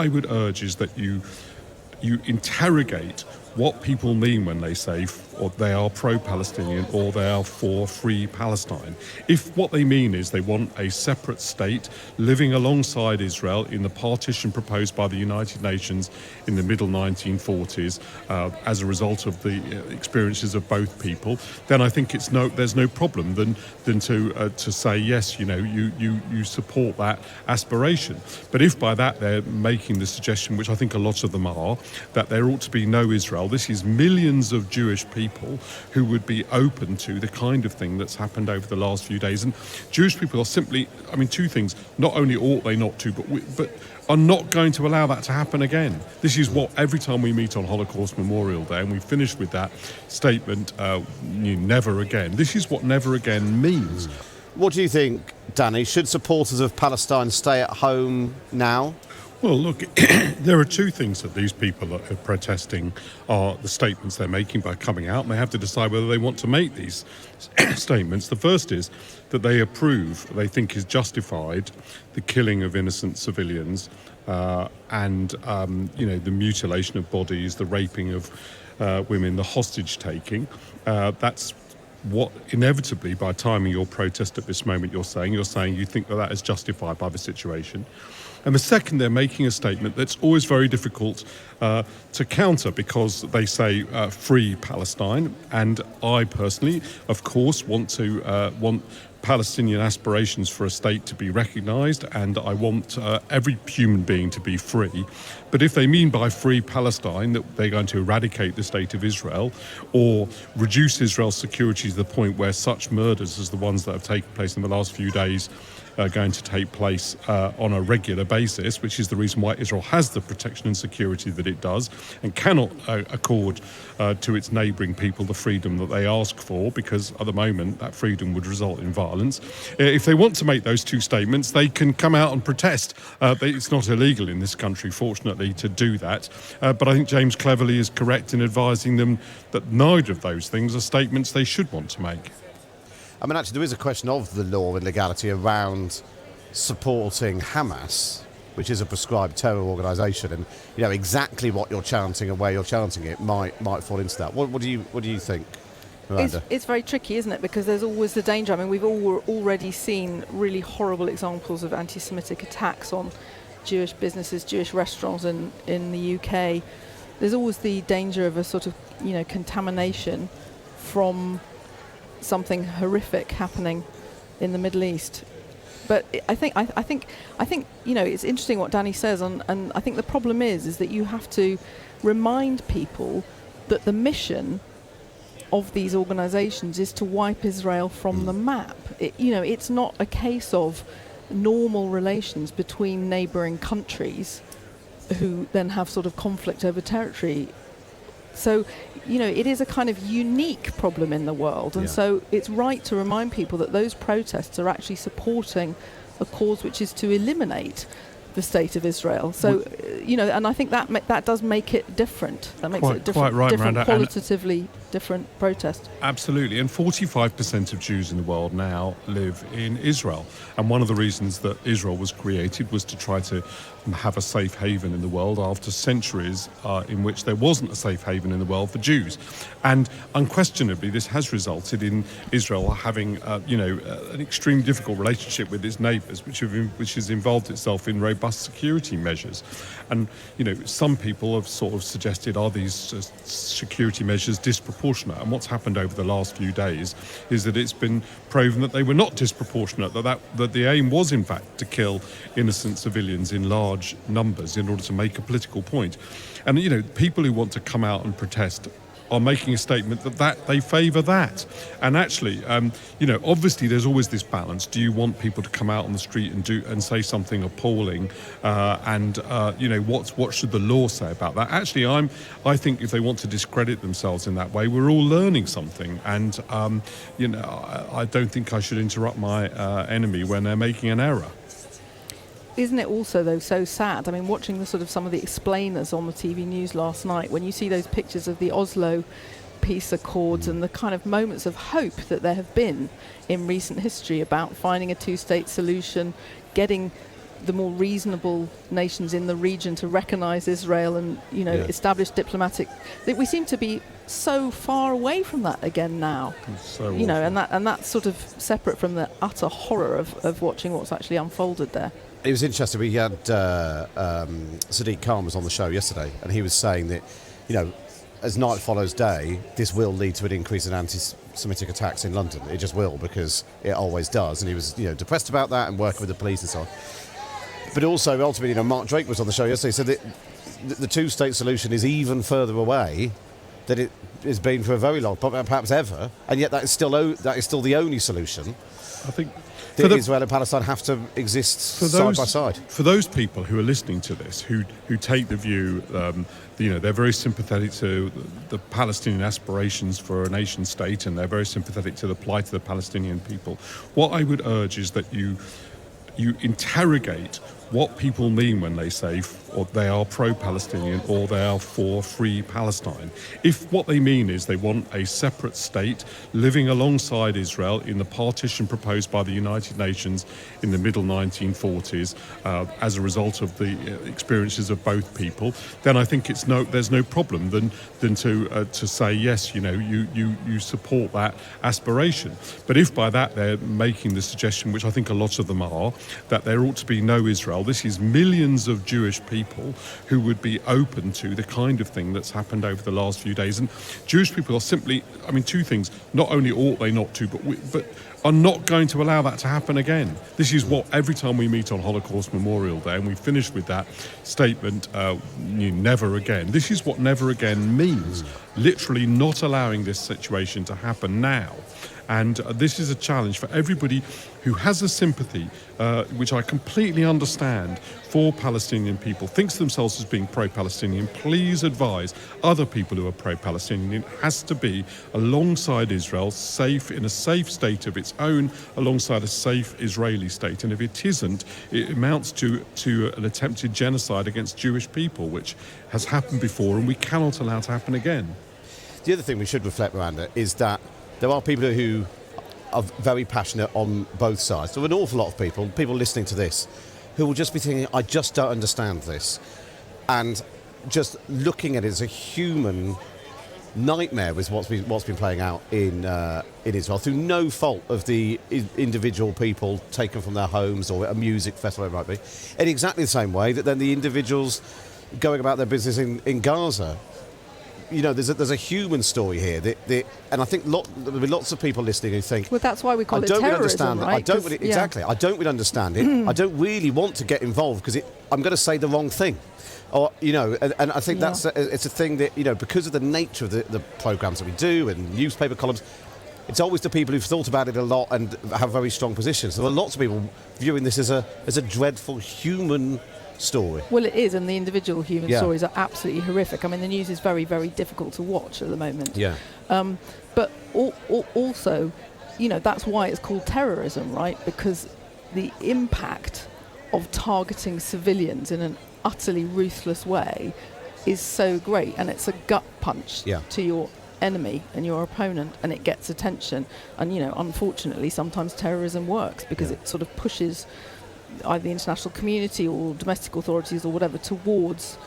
I would urge is that you interrogate what people mean when they say or they are pro-Palestinian or they are for free Palestine. If what they mean is they want a separate state living alongside Israel in the partition proposed by the United Nations in the middle 1940s as a result of the experiences of both people, then I think there's no problem than to say yes, you support that aspiration. But if by that they're making the suggestion, which I think a lot of them are, that there ought to be no Israel, this is millions of Jewish people who would be open to the kind of thing that's happened over the last few days. And Jewish people are simply, two things. Not only ought they not to, but are not going to allow that to happen again. This is what every time we meet on Holocaust Memorial Day, and we finish with that statement, never again. This is what never again means. What do you think, Danny? Should supporters of Palestine stay at home now? Well, look, there are two things that these people that are protesting are the statements they're making by coming out, and they have to decide whether they want to make these statements. The first is that they they think is justified, the killing of innocent civilians and, the mutilation of bodies, the raping of women, the hostage taking. That's what inevitably, by timing your protest at this moment, you're saying you think that is justified by the situation. And the second, they're making a statement that's always very difficult to counter because they say free Palestine. And I personally, of course, want Palestinian aspirations for a state to be recognised, and I want every human being to be free. But if they mean by free Palestine that they're going to eradicate the state of Israel or reduce Israel's security to the point where such murders as the ones that have taken place in the last few days are going to take place on a regular basis, which is the reason why Israel has the protection and security that it does and cannot accord to its neighbouring people the freedom that they ask for, because at the moment that freedom would result in violence. If they want to make those two statements, they can come out and protest. It's not illegal in this country, fortunately, to do that. But I think James Cleverly is correct in advising them that neither of those things are statements they should want to make. Actually, there is a question of the law and legality around supporting Hamas, which is a prescribed terror organisation, and exactly what you're chanting and where you're chanting it might fall into that. What do you think, Miranda? It's very tricky, isn't it? Because there's always the danger. We've already seen really horrible examples of anti-Semitic attacks on Jewish businesses, Jewish restaurants in the UK. There's always the danger of a sort of contamination from something horrific happening in the Middle East. But I think it's interesting what Danny says, and I think the problem is that you have to remind people that the mission of these organisations is to wipe Israel from the map. It's not a case of normal relations between neighbouring countries who then have sort of conflict over territory. So, it is a kind of unique problem in the world. And so it's right to remind people that those protests are actually supporting a cause which is to eliminate the state of Israel. So, and I think that does make it different. That makes it a different, right, different Miranda, qualitatively different protest. Absolutely. And 45% of Jews in the world now live in Israel. And one of the reasons that Israel was created was to try to have a safe haven in the world after centuries in which there wasn't a safe haven in the world for Jews. And unquestionably, this has resulted in Israel having, an extremely difficult relationship with its neighbours, which has involved itself in robust security measures. And, some people have sort of suggested, are these security measures disproportionate? And what's happened over the last few days is that it's been proven that they were not disproportionate, that the aim was, in fact, to kill innocent civilians in large numbers in order to make a political point. And, people who want to come out and protest are making a statement that they favour that. And actually, obviously there's always this balance. Do you want people to come out on the street and say something appalling? What should the law say about that? Actually, I think if they want to discredit themselves in that way, we're all learning something. And, I don't think I should interrupt my enemy when they're making an error. Isn't it also, though, so sad? Watching the sort of some of the explainers on the TV news last night, when you see those pictures of the Oslo peace accords and the kind of moments of hope that there have been in recent history about finding a two-state solution, getting the more reasonable nations in the region to recognise Israel and, establish diplomatic. We seem to be so far away from that again now. So and that's sort of separate from the utter horror of watching what's actually unfolded there. It was interesting. We had Sadiq Khan was on the show yesterday, and he was saying that, as night follows day, this will lead to an increase in anti-Semitic attacks in London. It just will, because it always does. And he was, depressed about that and working with the police and so on. But also, ultimately, Mark Drake was on the show yesterday. He said that the two-state solution is even further away than it has been for a very long, perhaps ever, and yet that is still the only solution. I think Israel and Palestine have to exist side by side. For those people who are listening to this, who take the view, they're very sympathetic to the Palestinian aspirations for a nation state, and they're very sympathetic to the plight of the Palestinian people. What I would urge is that you interrogate what people mean when they say or they are pro-Palestinian or they are for free Palestine. If what they mean is they want a separate state living alongside Israel in the partition proposed by the United Nations in the middle 1940s as a result of the experiences of both people, then I think there's no problem than to say yes, you support that aspiration. But if by that they're making the suggestion, which I think a lot of them are, that there ought to be no Israel, this is millions of Jewish people who would be open to the kind of thing that's happened over the last few days. And Jewish people are simply, two things, not only ought they not to, but are not going to allow that to happen again. This is what every time we meet on Holocaust Memorial Day, and we finish with that statement, never again. This is what never again means, literally not allowing this situation to happen now. And this is a challenge for everybody who has a sympathy, which I completely understand, for Palestinian people, thinks themselves as being pro-Palestinian. Please advise other people who are pro-Palestinian. It has to be alongside Israel, safe, in a safe state of its own, alongside a safe Israeli state. And if it isn't, it amounts to an attempted genocide against Jewish people, which has happened before and we cannot allow to happen again. The other thing we should reflect, Miranda, is that there are people who are very passionate on both sides. There are an awful lot of people listening to this, who will just be thinking, I just don't understand this. And just looking at it as a human nightmare with what's been playing out in Israel, through no fault of the individual people taken from their homes or a music festival, it might be, in exactly the same way that then the individuals going about their business in Gaza. There's a human story here, and I think there'll be lots of people listening who think, well, that's why we call it terrorism, really understand right? Exactly. I don't really understand it. I don't really want to get involved because I'm going to say the wrong thing, or and I think it's a thing that because of the nature of the programs that we do and newspaper columns. It's always the people who've thought about it a lot and have very strong positions. There are lots of people viewing this as a dreadful human story. Well, it is, and the individual human stories are absolutely horrific. The news is very, very difficult to watch at the moment. Yeah. But also, that's why it's called terrorism, right? Because the impact of targeting civilians in an utterly ruthless way is so great, and it's a gut punch to your enemy and your opponent, and it gets attention. And unfortunately, sometimes terrorism works because it sort of pushes either the international community or domestic authorities or whatever towards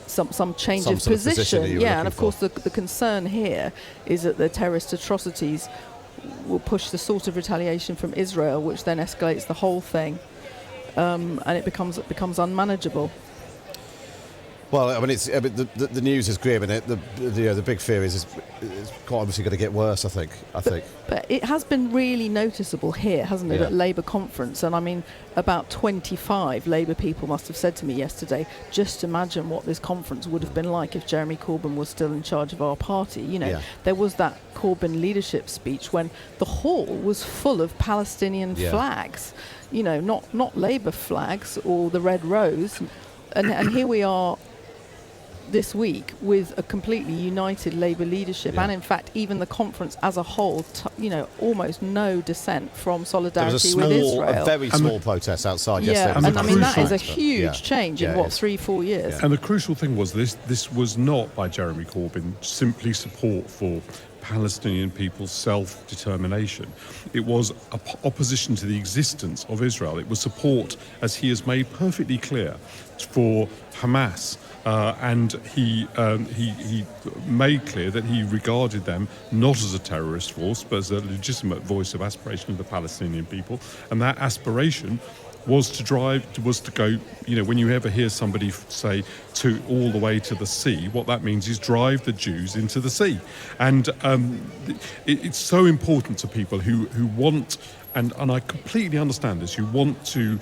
some change of position. And of course the concern here is that the terrorist atrocities will push the sort of retaliation from Israel, which then escalates the whole thing, and it becomes unmanageable. Well, it's the news is grim, and the big fear is it's quite obviously going to get worse. I think. But it has been really noticeable here, hasn't it, at Labour conference? And about 25 Labour people must have said to me yesterday, just imagine what this conference would have been like if Jeremy Corbyn was still in charge of our party. There was that Corbyn leadership speech when the hall was full of Palestinian flags, not Labour flags or the Red Rose, and here we are this week with a completely united Labour leadership, and in fact even the conference as a whole, almost no dissent from solidarity with Israel. A very small protest outside yesterday. And that is a huge change in 3-4 years. And the crucial thing was this was not by Jeremy Corbyn simply support for Palestinian people's self-determination. It was opposition to the existence of Israel. It was support, as he has made perfectly clear, for Hamas. And he made clear that he regarded them not as a terrorist force, but as a legitimate voice of aspiration of the Palestinian people. And that aspiration was to go, when you ever hear somebody say to all the way to the sea, what that means is drive the Jews into the sea. And it's so important to people who want, and I completely understand this, you want to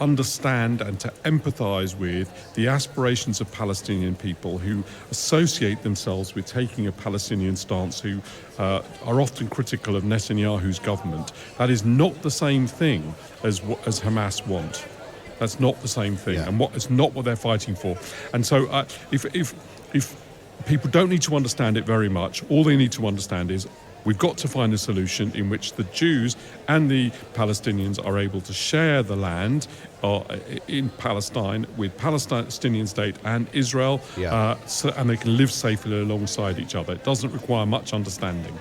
understand and to empathise with the aspirations of Palestinian people who associate themselves with taking a Palestinian stance, who are often critical of Netanyahu's government. That is not the same thing as Hamas want. That's not the same thing, and it's not what they're fighting for. And so if people don't need to understand it very much, all they need to understand is we've got to find a solution in which the Jews and the Palestinians are able to share the land in Palestine with Palestinian state and Israel, and they can live safely alongside each other. It doesn't require much understanding.